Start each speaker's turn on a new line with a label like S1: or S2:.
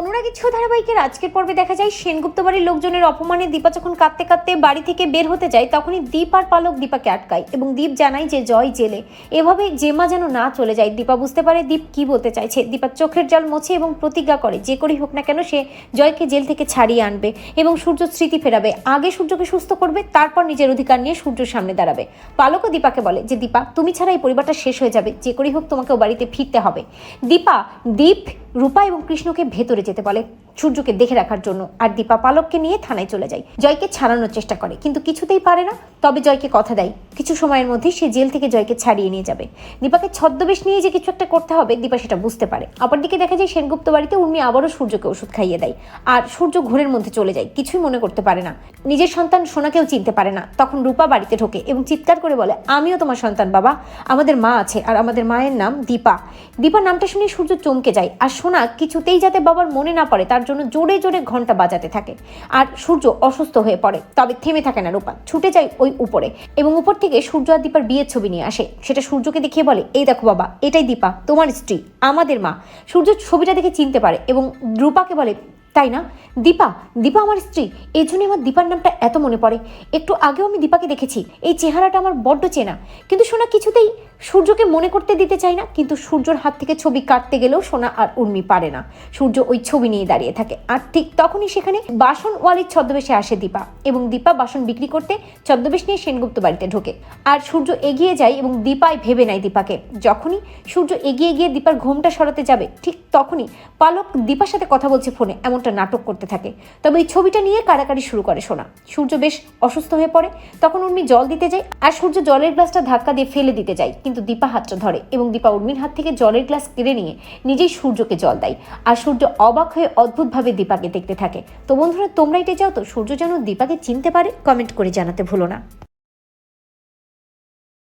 S1: অনুরাগী ছো ধারাবাহিকের আজকের পর্বে দেখা যায় সেনগুপ্ত বাড়ির লোকজনের অপমানে দীপা যখন কাঁদতে কাঁদতে বাড়ি থেকে বের হতে যায়, তখনই দীপ আর পালক দীপাকে আটকায় এবং দীপ জানায় যে জয় জেলে। এভাবে জেমা যেন না চলে যায়। দীপা বুঝতে পারে দীপ কি বলতে চাইছে। দীপা চোখের জল মোছে এবং প্রতিজ্ঞা করে যে করেই হোক না কেন সে জয়কে জেল থেকে ছাড়িয়ে আনবে এবং সূর্য স্মৃতি ফেরাবে। আগে সূর্যকে সুস্থ করবে, তারপর নিজের অধিকার নিয়ে সূর্যের সামনে দাঁড়াবে। পালকও দীপাকে বলে যে দীপা, তুমি ছাড়া এই পরিবারটা শেষ হয়ে যাবে, যে করেই হোক তোমাকে ও বাড়িতে ফিরতে হবে। দীপ রূপা এবং কৃষ্ণকে ভেতরে যেতে বলে সূর্যকে দেখে রাখার জন্য, আর দীপা পালককে নিয়ে থানায় চলে যায়। জয়কে ছাড়ানোর চেষ্টা করে কিন্তু কিছুতেই পারে না। তবে জয়কে কথা দেয় কিছু সময়ের মধ্যে সে জেল থেকে জয়কে ছাড়িয়ে নিয়ে যাবে। দীপাকে ছদ্মবেশ নিয়ে যে কিছু একটা করতে হবে দীপা সেটা বুঝতে পারে। অপরদিকে দেখা যায় সেনগুপ্ত বাড়িতে উর্মি আবারও সূর্যকে ওষুধ খাইয়ে দেয়, আর সূর্য ঘোরের মধ্যে চলে যায়, কিছুই মনে করতে পারে না। নিজের সন্তান সোনাকেও চিনতে পারে না। তখন রূপা বাড়িতে ঢোকে এবং চিৎকার করে বলে, আমিও তোমার সন্তান বাবা, আমাদের মা আছে আর আমাদের মায়ের নাম দীপা। দীপার নামটা শুনে সূর্য চমকে যায়, আর সোনা কিছুতেই যাতে বাবার মনে না পড়ে তার জন্য জোরে জোরে ঘন্টা বাজাতে থাকে। আর সূর্য অসুস্থ হয়ে পড়ে। তবে থেমে থাকে না রূপা, ছুটে যায় ওই উপরে এবং উপর থেকে সূর্য আর দীপার বিয়ের ছবি নিয়ে আসে। সেটা সূর্যকে দেখিয়ে বলে, এই দেখো বাবা, এটাই দীপা, তোমার স্ত্রী, আমাদের মা। সূর্য ছবিটা দেখে চিনতে পারে এবং রূপাকে বলে, তাই না দীপা, দীপা আমার স্ত্রী, এই জন্যই আমার দীপার নামটা এত মনে পড়ে। একটু আগেও আমি দীপাকে দেখেছি, এই চেহারাটা আমার বড্ড চেনা। কিন্তু সোনা কিছুতেই সূর্যকে মনে করতে দিতে চায় না। কিন্তু সূর্যর হাত থেকে ছবি কাটতে গেলেও সোনা আর উর্মি পারে না। সূর্য ওই ছবি নিয়ে দাঁড়িয়ে থাকে, আর ঠিক তখনই সেখানে বাসন ওয়ালির ছদ্মবেশে আসে দীপা, এবং দীপা বাসন বিক্রি করতে ছদ্মবেশ নিয়ে সেনগুপ্ত বাড়িতে ঢোকে। আর সূর্য এগিয়ে যায় এবং দীপাই ভেবে নেয় দীপাকে। যখনই সূর্য এগিয়ে গিয়ে দীপার ঘোমটা সরাতে যাবে ঠিক তখনই পালক দীপার সাথে কথা বলছে ফোনে, এমনটা নাটক করতে থাকে। তবে এই ছবিটা নিয়ে কাড়াকাড়ি শুরু করে সোনা। সূর্য বেশ অসুস্থ হয়ে পড়ে। তখন উর্মি জল দিতে যায়, আর সূর্য জলের গ্লাসটা ধাক্কা দিয়ে ফেলে দিতে যায়, কিন্তু দীপা হাতটা ধরে এবং দীপা উর্মির হাত থেকে জলের গ্লাস কেড়ে নিয়ে নিজেই সূর্যকে জল দেয়। আর সূর্য অবাক হয়ে অদ্ভুতভাবে দীপাকে দেখতে থাকে। তো বন্ধুরা, তোমরা এটা চাও তো সূর্য যেন দীপাকে চিনতে পারে? কমেন্ট করে জানাতে ভুলো না।